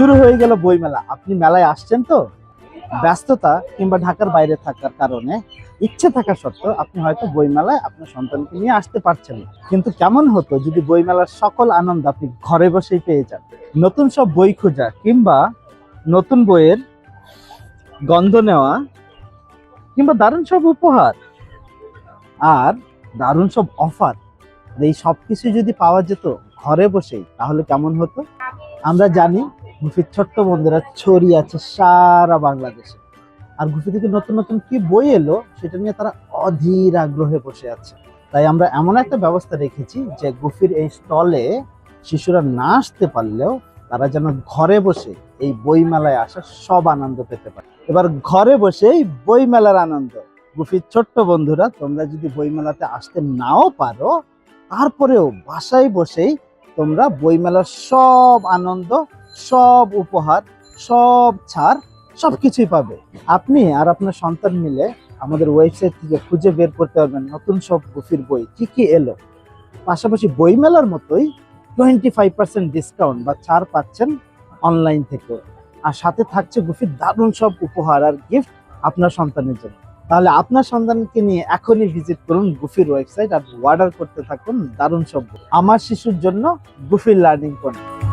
শুরু হয়ে গেল বইমেলা। আপনি মেলায় আসছেন তো, ব্যস্ততা কিংবা ঢাকার বাইরে থাকার কারণে ইচ্ছে থাকা সত্ত্বেও আপনি হয়তো বইমেলায় আপনার সন্তানকে নিয়ে আসতে পারছেন না। কিন্তু কেমন হতো যদি বইমেলার সকল আনন্দ আপনি ঘরে বসেই পেয়ে যান। নতুন সব বই খোঁজা কিংবা নতুন বইয়ের গন্ধ নেওয়া কিংবা দারুণ সব উপহার আর দারুণ সব অফার, এই সব কিছু যদি পাওয়া যেত ঘরে বসেই, তাহলে কেমন হতো? আমরা জানি গুফির ছোট্ট বন্ধুরা ছড়িয়ে আছে সারা বাংলাদেশে, আর গুফি থেকে নতুন নতুন কি বই এলো সেটা নিয়ে তারা অধীর আগ্রহে বসে আছে। তাই আমরা এমন একটা ব্যবস্থা রেখেছি যে গুফির এই স্টলে শিশুরা না আসতে পারলেও তারা যেন ঘরে বসে এই বই মেলায় আসার সব আনন্দ পেতে পারে। এবার ঘরে বসেই বই মেলার আনন্দ। গুফির ছোট্ট বন্ধুরা, তোমরা যদি বই মেলাতে আসতে নাও পারো, তারপরেও বাসায় বসেই তোমরা বইমেলার সব আনন্দ, সব উপহার, সব ছাড়, সবকিছুই পাবে। আপনি আর আপনার সন্তান মিলে আমাদের ওয়েবসাইট থেকে খুঁজে বের করতে পারবেন নতুন সব গুফির বই কি কি এলো। পাশাপাশি বইমেলার মতোই 25% ডিসকাউন্ট বা ছাড় পাচ্ছেন অনলাইন থেকে, আর সাথে থাকছে গুফির দারুণ সব উপহার আর গিফট আপনার সন্তানের জন্য। তাহলে আপনার সন্তানকে নিয়ে এখনই ভিজিট করুন গুফির ওয়েবসাইট আর অর্ডার করতে থাকুন দারুণ সব বই। আমার শিশুর জন্য গুফির লার্নিং পয়েন্ট।